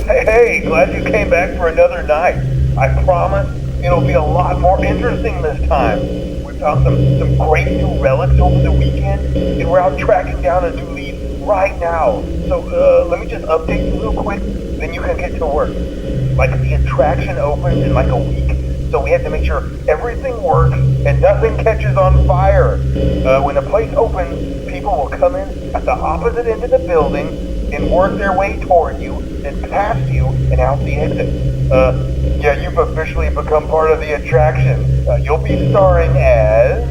Hey, glad you came back for another night. I promise it'll be a lot more interesting this time. We found some great new relics over the weekend, and we're out tracking down a new lead right now. So let me just update you real quick, then you can get to work. Like, the attraction opens in like a week, so we have to make sure everything works and nothing catches on fire. When the place opens, people will come in at the opposite end of the building and work their way toward you, then past you and out the exit. Yeah, you've officially become part of the attraction. You'll be starring as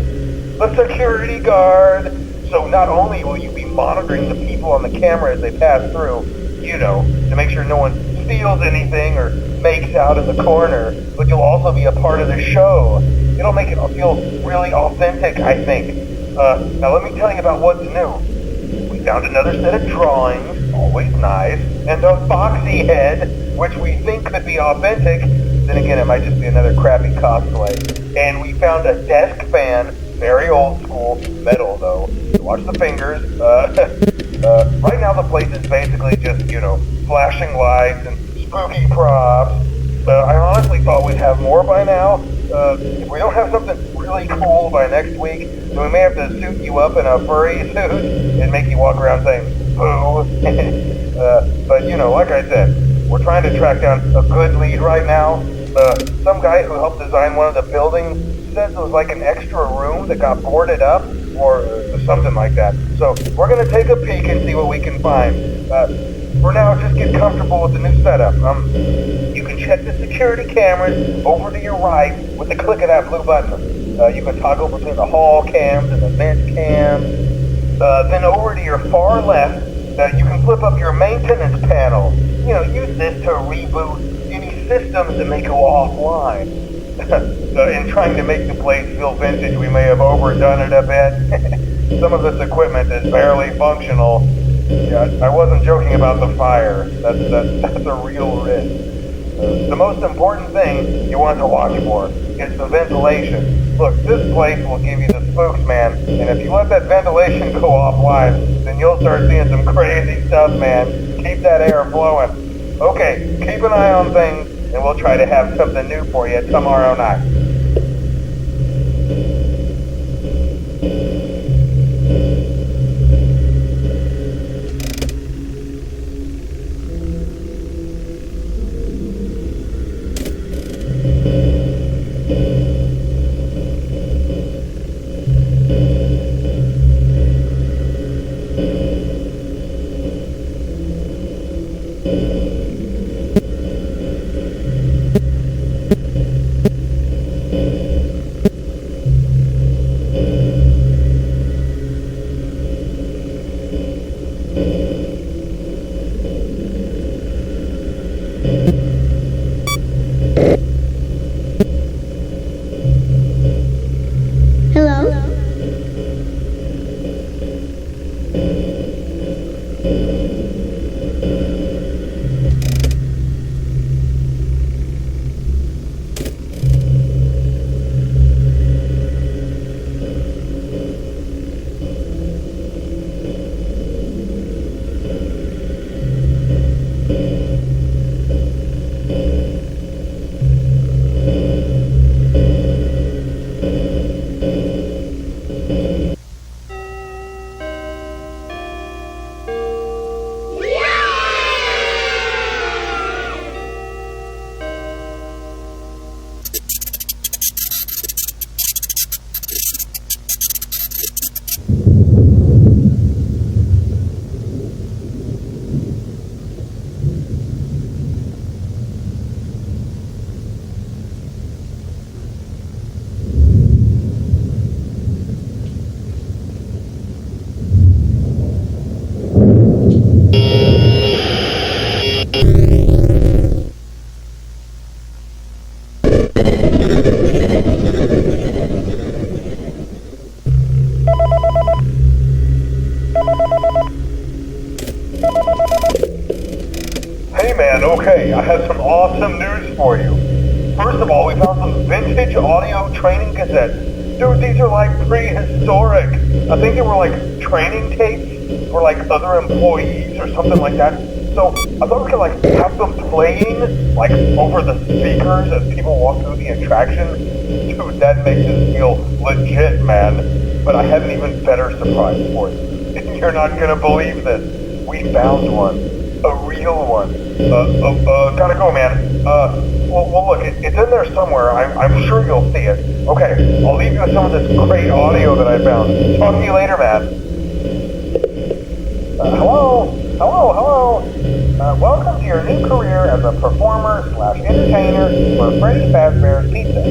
a security guard. So not only will you be monitoring the people on the camera as they pass through, you know, to make sure no one steals anything or makes out in the corner, but you'll also be a part of the show. It'll make it feel really authentic, I think. Now let me tell you about what's new. We found another set of drawings, always nice, and a foxy head, which we think could be authentic. Then again, it might just be another crappy cosplay. And we found a desk fan, very old school, metal though. Watch the fingers. Right now the place is basically just, you know, flashing lights and spooky props. I honestly thought we'd have more by now. If we don't have something really cool by next week, then we may have to suit you up in a furry suit and make you walk around saying, boo. But, you know, like I said, we're trying to track down a good lead right now. Some guy who helped design one of the buildings says it was like an extra room that got boarded up, or something like that. So we're going to take a peek and see what we can find. For now, just get comfortable with the new setup. You can check the security cameras over to your right with the click of that blue button. You can toggle between the hall cams and the vent cams. Then over to your far left, you can flip up your maintenance panel. You know, use this to reboot any systems that may go offline. In trying to make the place feel vintage, we may have overdone it a bit. Some of this equipment is barely functional. Yeah, I wasn't joking about the fire. That's a real risk. The most important thing you want to watch for is the ventilation. Look, this place will give you the spooks, man. And if you let that ventilation go offline, then you'll start seeing some crazy stuff, man. Keep that air flowing. Okay, keep an eye on things, and we'll try to have something new for you tomorrow night. Hey man, okay, I have some awesome news for you. First of all, we found some vintage audio training cassettes. Dude, these are like prehistoric. I think they were like training tapes for like other employees or something like that. So I thought we could like have them playing like over the speakers as people walk through the attraction. Dude, that makes it feel legit, man. But I have an even better surprise for you. You're not gonna believe this. We found one. A real one. Gotta go, man. Well, look, it's in there somewhere. I'm sure you'll see it. Okay, I'll leave you with some of this great audio that I found. Talk to you later, man. Hello? Welcome to your new career as a performer/entertainer for Freddy Fazbear's Pizza.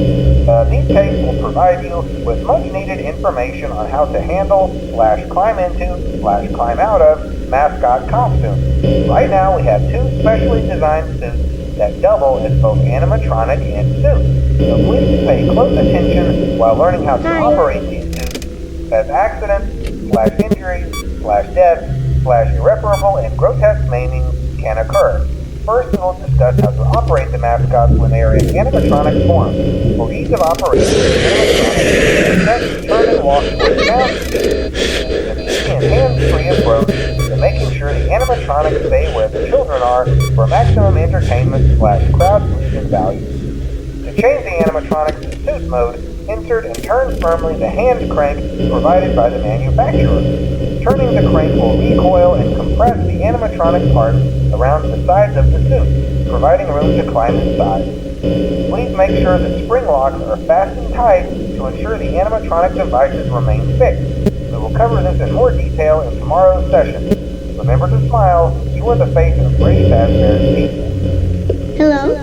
These tapes will provide you with much-needed information on how to handle/climb into/climb out of mascot costumes. Right now, we have 2 specially designed suits that double as both animatronic and suit. So please pay close attention while learning how to operate these suits, as accidents/injuries/death/irreparable and grotesque maiming can occur. First, we will discuss how to operate the mascots when they are in animatronic form. For ease of operation, the animatronic turn and walk with sound an easy and hands-free approach to making sure the animatronics stay where the children are for maximum entertainment/crowd-pleasing value. To change the animatronics to suit mode, insert and turn firmly the hand crank provided by the manufacturer. Turning the crank will recoil and compress the animatronic parts around the sides of the suit, providing room to climb inside. Please make sure that spring locks are fastened tight to ensure the animatronic devices remain fixed. We will cover this in more detail in tomorrow's session. Remember to smile. You are the face of Freddy Fazbear's Pizza. Hello?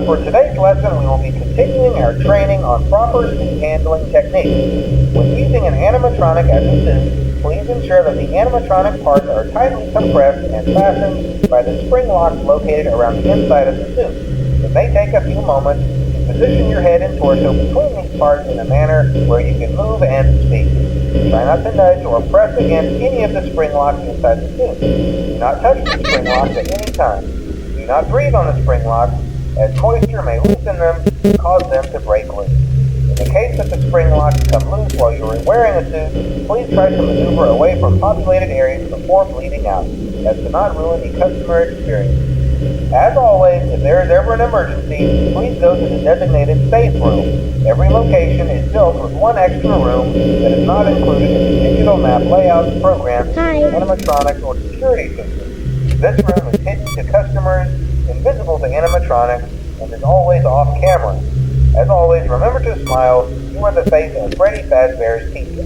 For today's lesson, we will be continuing our training on proper suit handling techniques. When using an animatronic as a suit, please ensure that the animatronic parts are tightly compressed and fastened by the spring locks located around the inside of the suit. It may take a few moments to position your head and torso between these parts in a manner where you can move and speak. Try not to nudge or press against any of the spring locks inside the suit. Do not touch the spring locks at any time. Do not breathe on the spring locks, as moisture may loosen them and cause them to break loose. In the case that the spring locks come loose while you are wearing a suit, please try to maneuver away from populated areas before bleeding out, as to not ruin the customer experience. As always, if there is ever an emergency, please go to the designated safe room. Every location is built with one extra room that is not included in the digital map layouts, programs, animatronics, or security systems. This room is hidden to customers, invisible to animatronics, and is always off camera. As always, remember to smile. You are the face of Freddy Fazbear's Chica.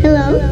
Hello?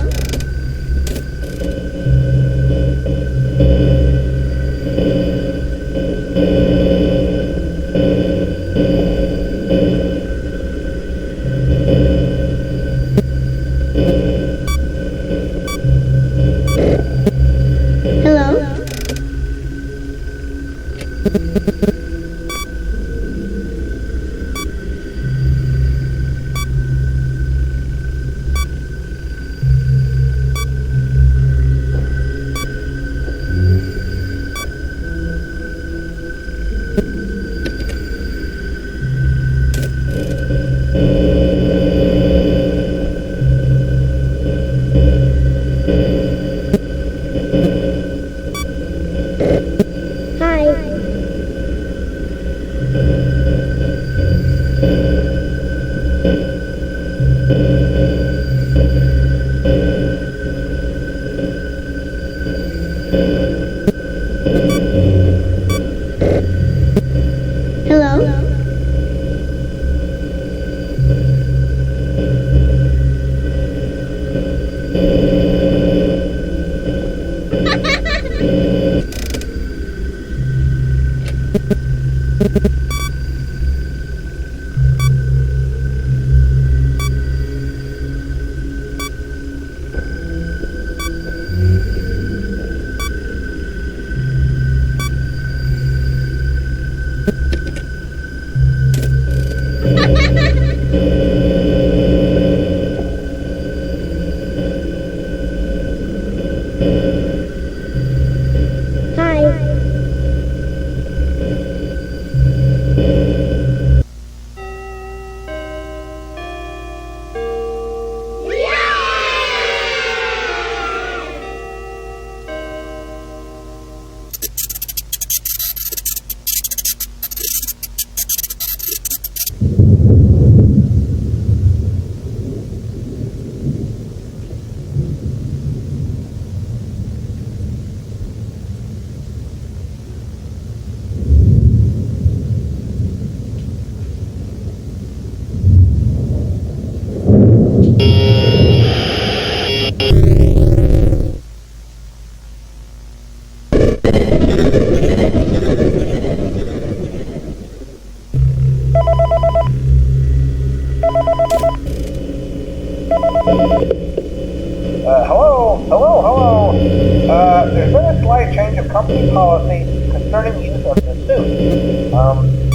slight change of company policy concerning use of the suit.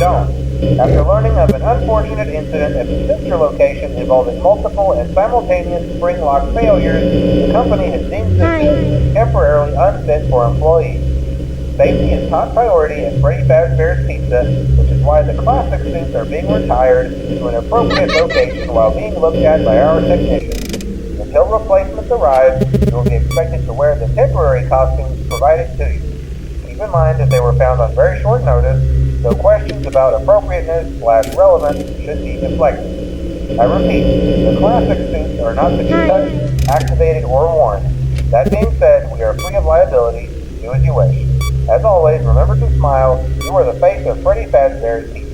Don't. After learning of an unfortunate incident at the sister location involving multiple and simultaneous spring lock failures, the company has deemed the suit temporarily unfit for employees. Safety is top priority at Freddy Fazbear's Pizza, which is why the classic suits are being retired to an appropriate location while being looked at by our technicians. Until replacements arrive, you will be expected to wear the temporary costumes provided to you. Keep in mind that they were found on very short notice, so questions about appropriateness/relevance should be deflected. I repeat, the classic suits are not to be touched, activated, or worn. That being said, we are free of liability. Do as you wish. As always, remember to smile. You are the face of Freddy Fazbear's Pizza.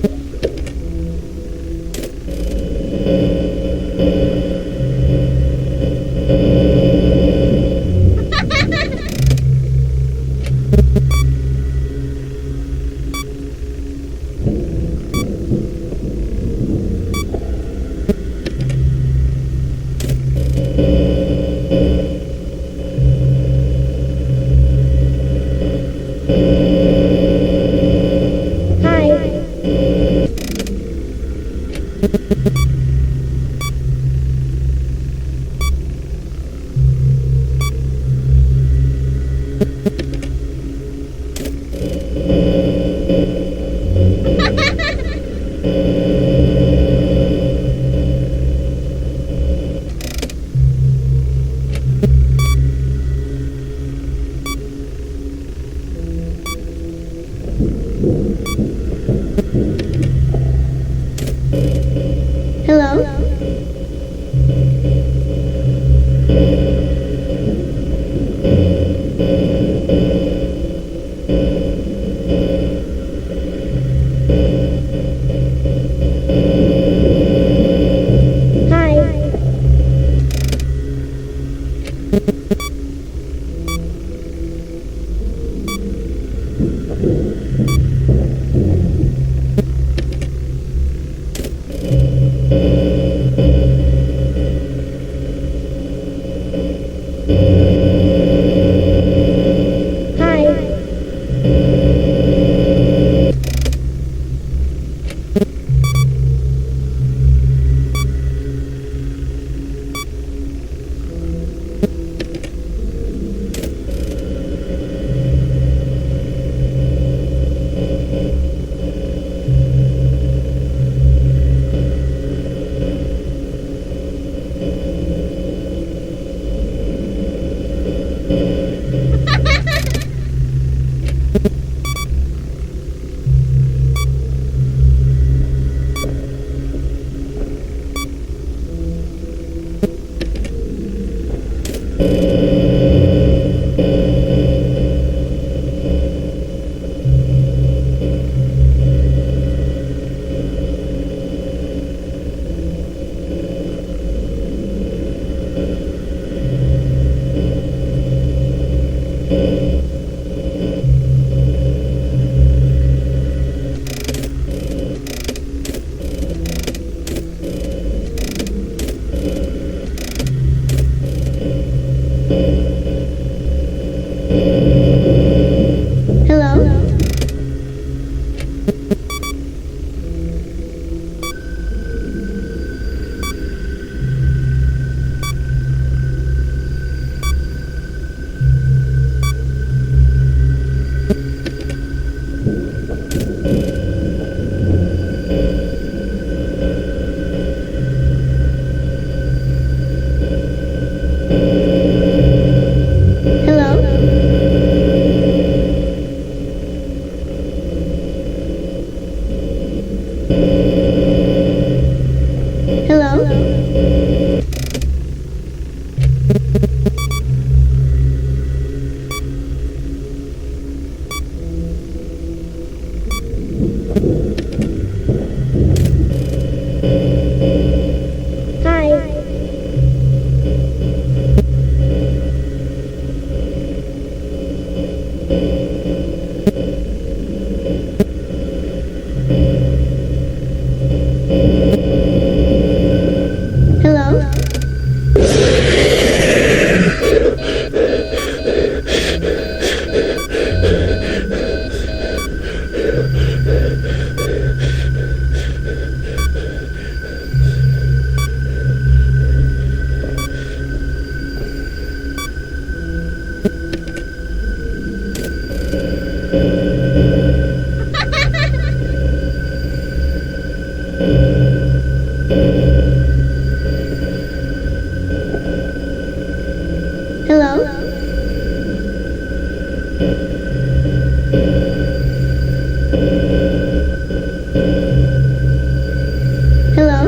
Hello? Hello? Hello?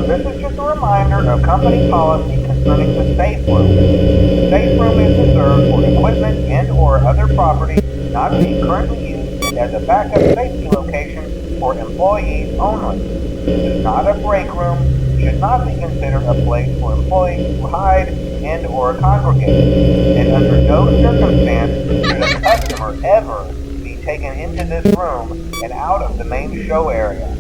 This is just a reminder of company policy concerning the safe room. The safe room is reserved for equipment and or other property not being currently used and as a backup safety location for employees only. This is not a break room, should not be considered a place for employees to hide and or congregate, and under no circumstance should a customer ever be taken into this room and out of the main show area.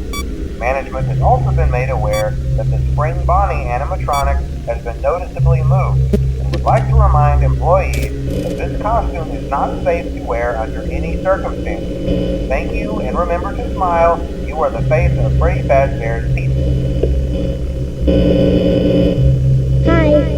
Management has also been made aware that the Spring Bonnie animatronic has been noticeably moved and would like to remind employees that this costume is not safe to wear under any circumstances. Thank you, and remember to smile. You are the face of Freddy Fazbear's Pizza. Hi.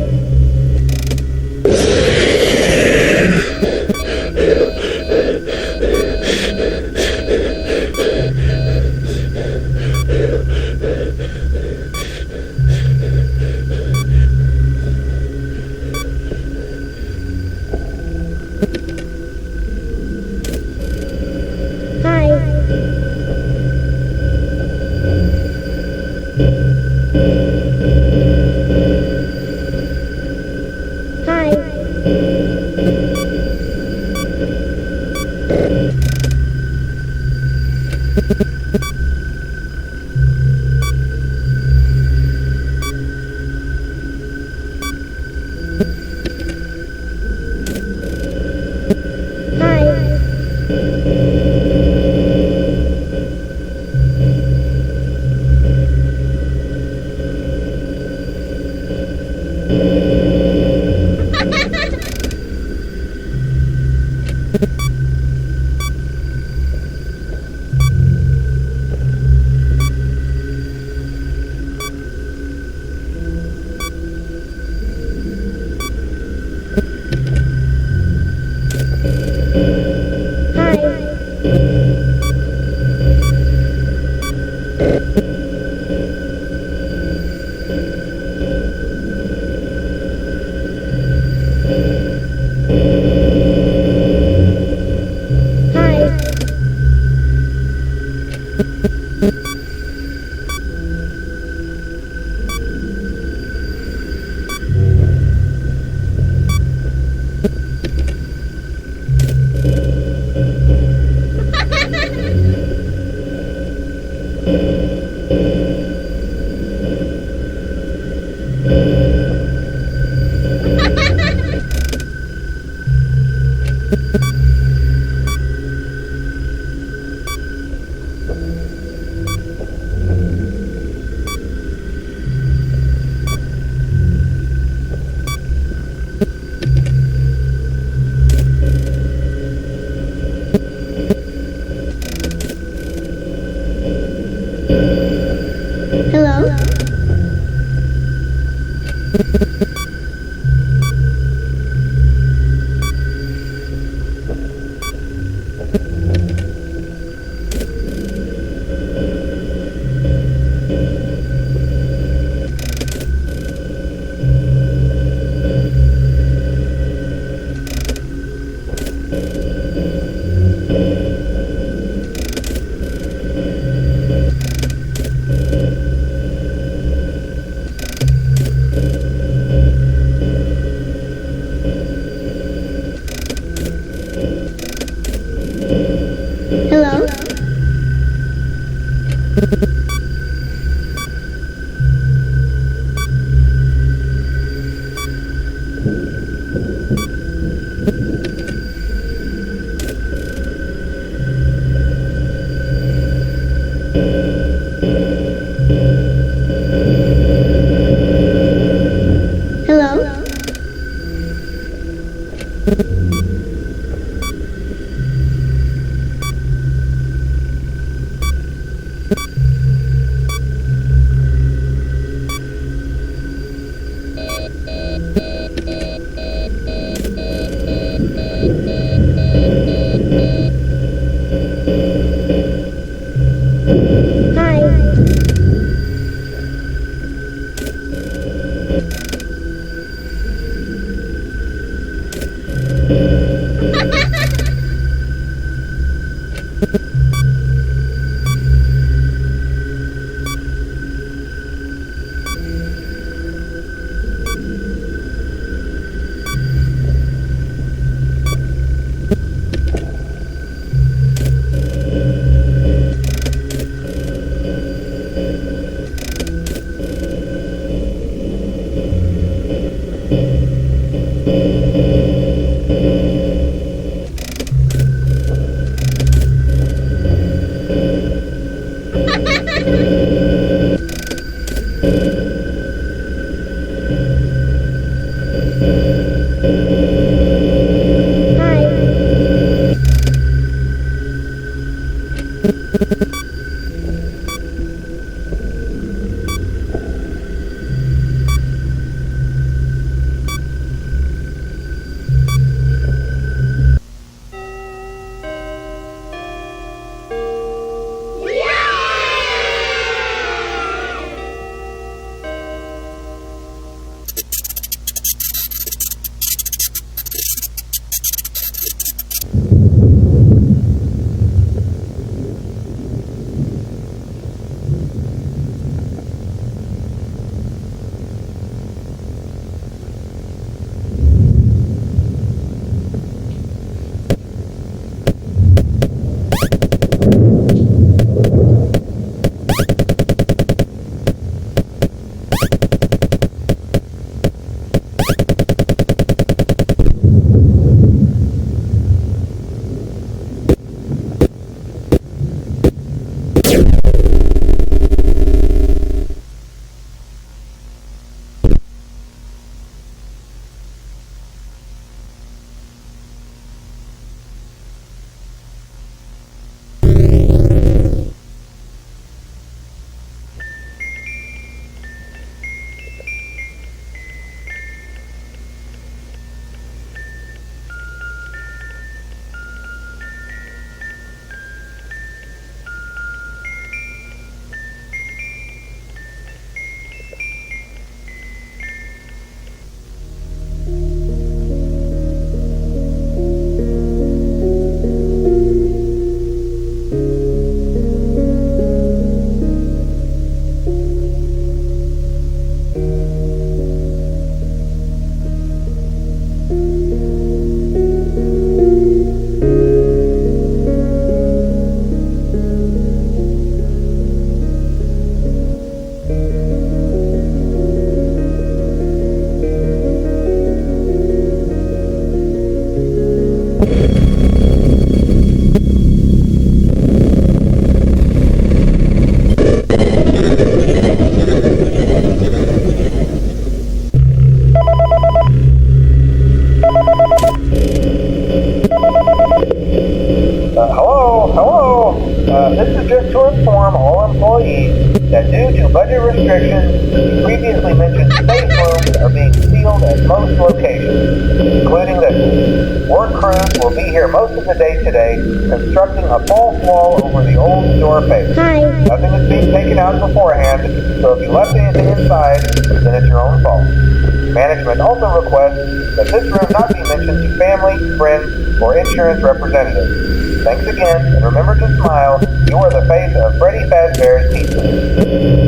Due to budget restrictions, the previously mentioned space rooms are being sealed at most locations, including this one. Work crews will be here most of the day today, constructing a false wall over the old store face. Hi. Nothing is being taken out beforehand, so if you left anything inside, then it's your own fault. Management also requests that this room not be mentioned to family, friends, or insurance representatives. Thanks again, and remember to smile. You are the face of Freddy Fazbear's Pizza.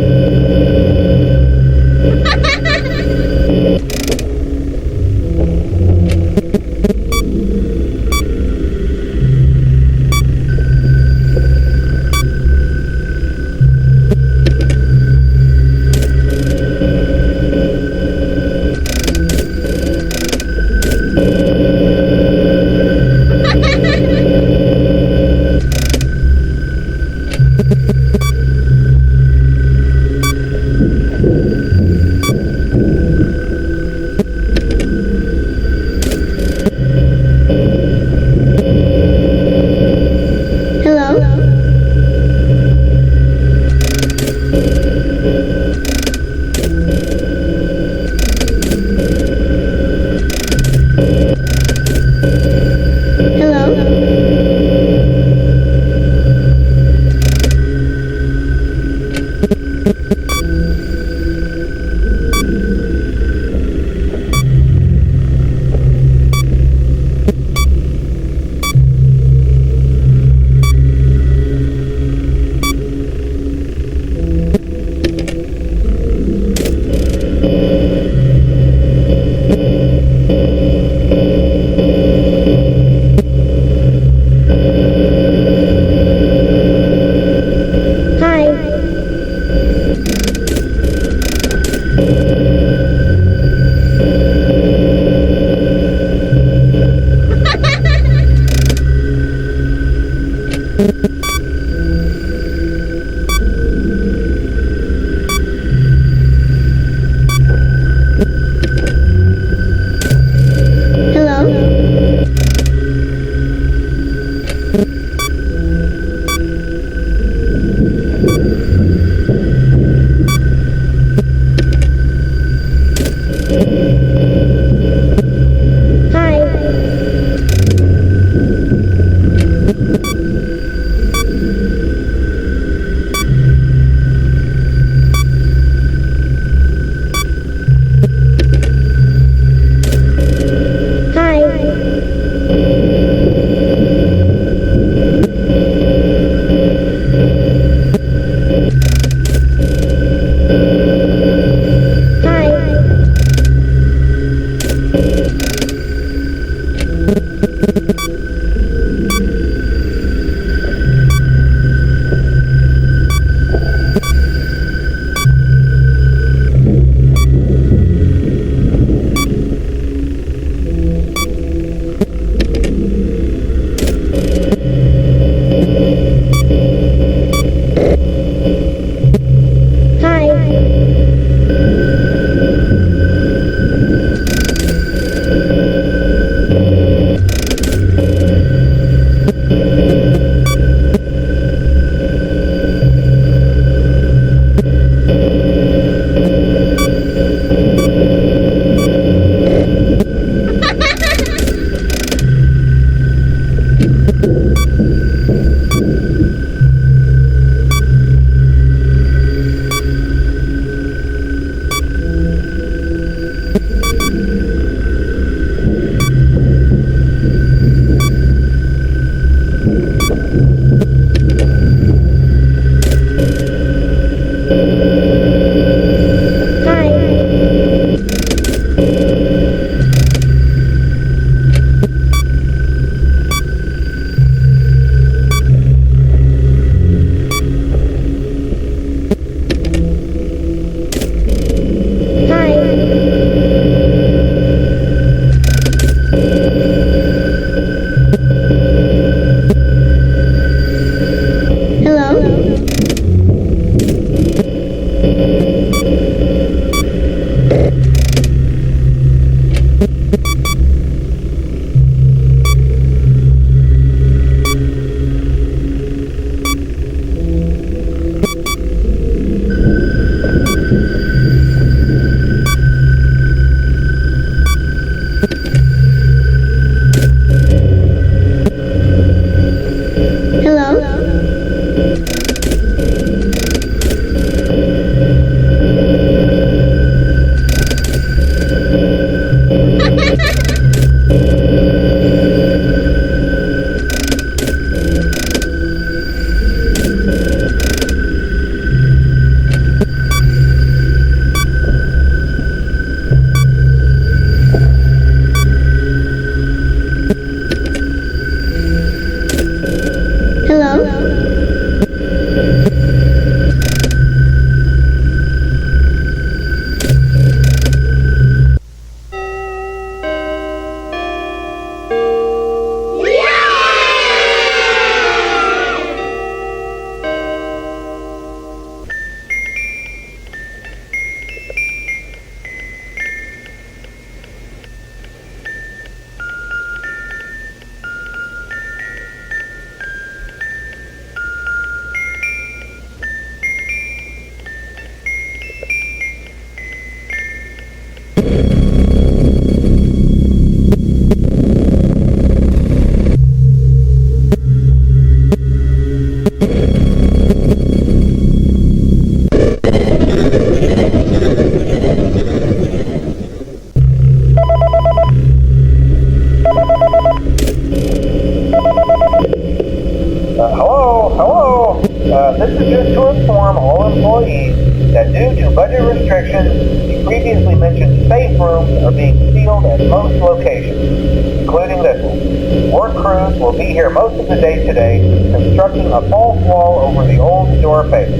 that due to budget restrictions, the previously mentioned safe rooms are being sealed at most locations, including this one. Work crews will be here most of the day today, constructing a false wall over the old door face.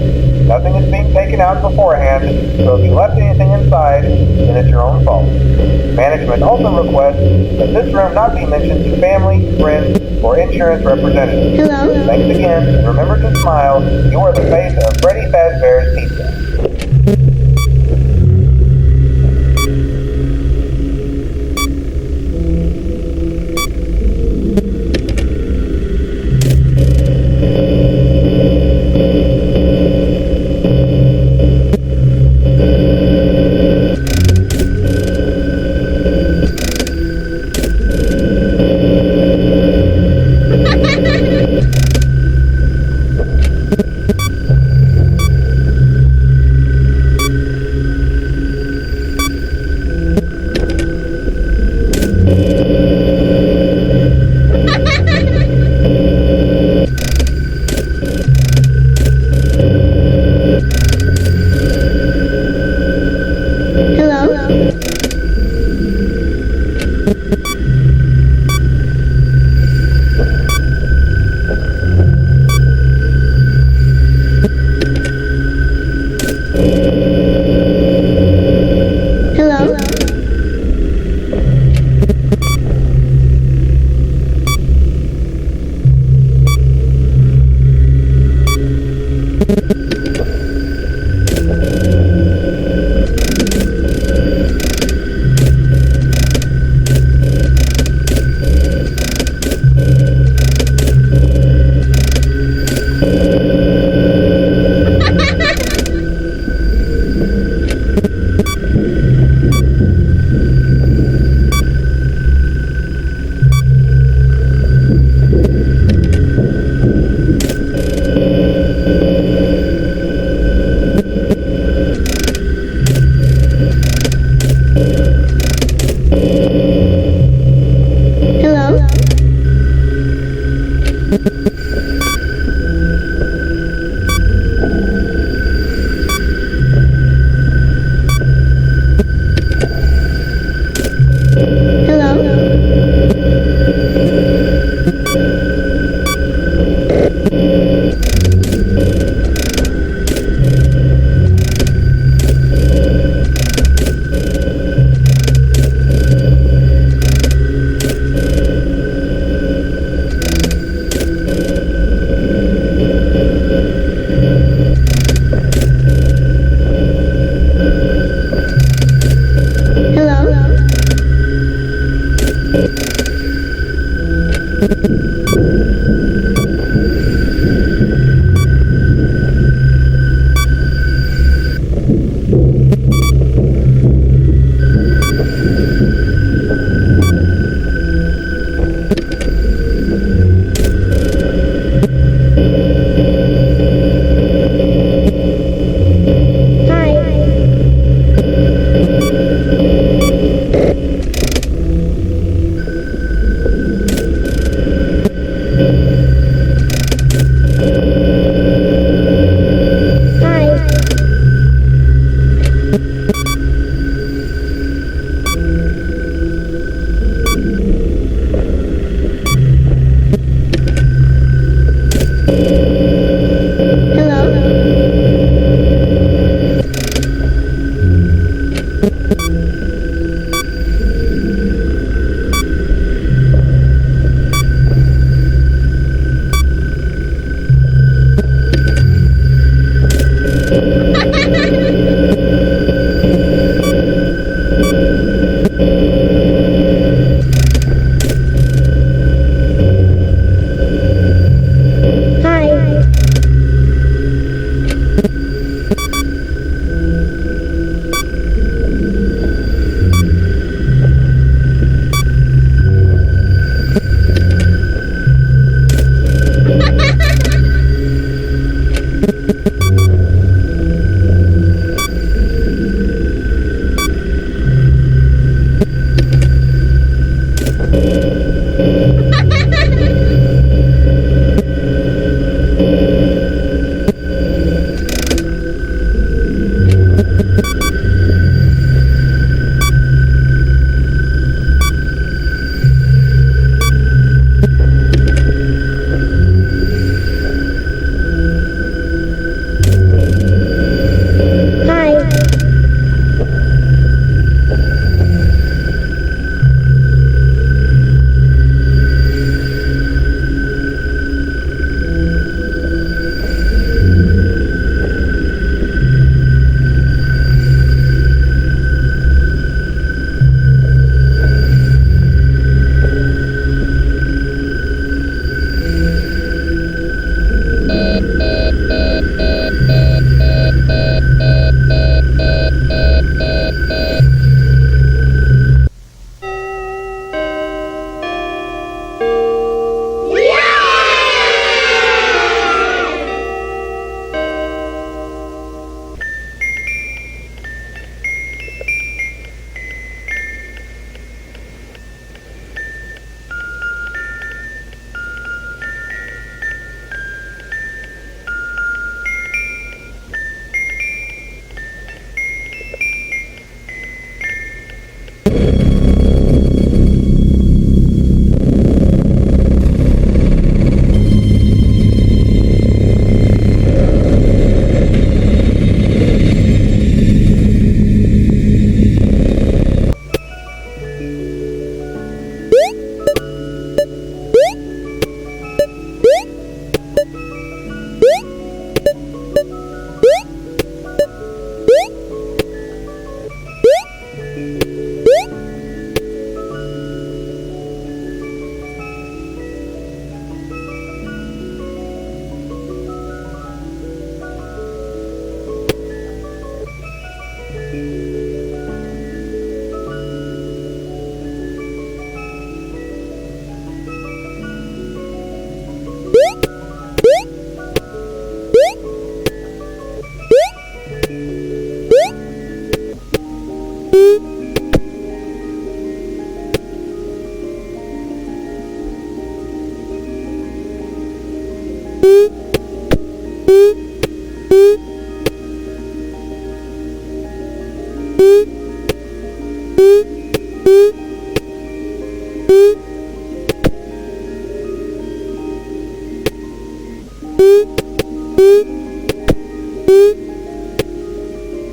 Nothing is being taken out beforehand, so if you left anything inside, then it's your own fault. Management also requests that this room not be mentioned to family, friends, or insurance representatives. Hello? Thanks again, and remember to smile. You are the face of Freddy Fazbear's Pizza.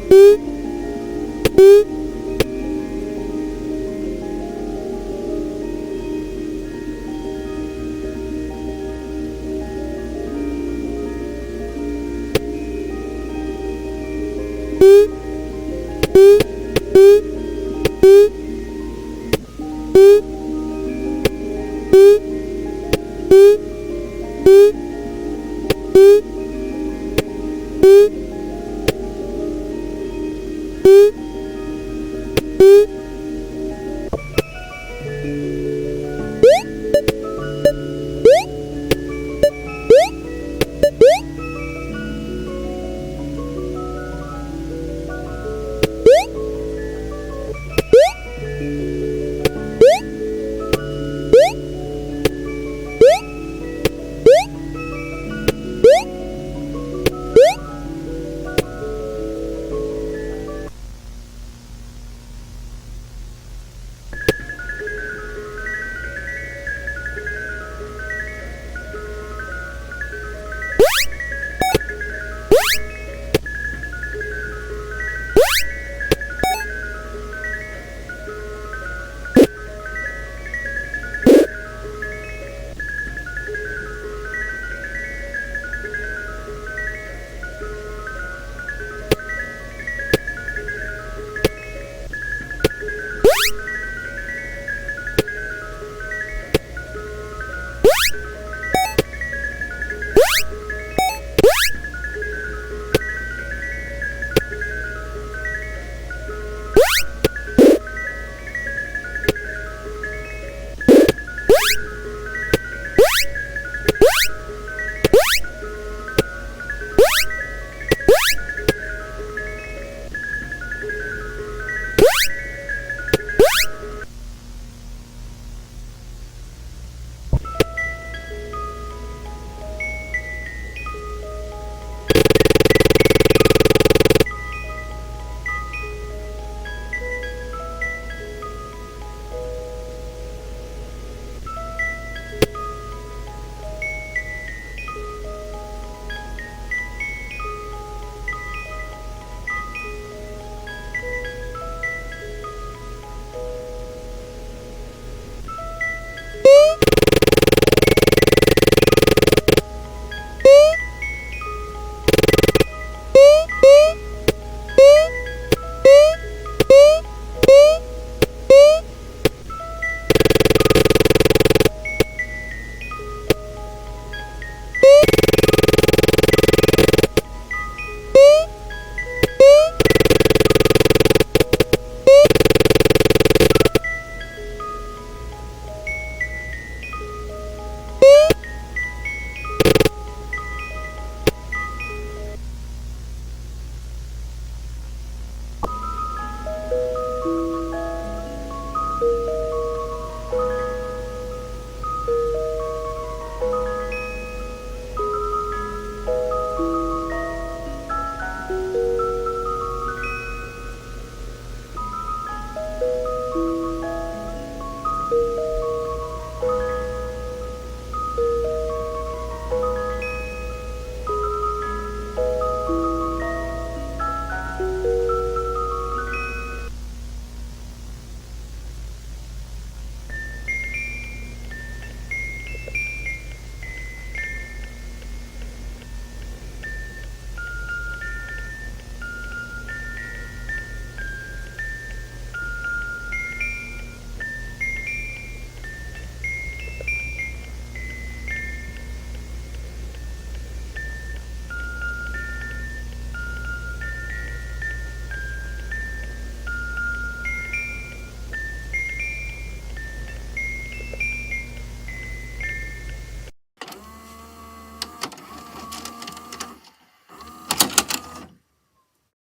Beep.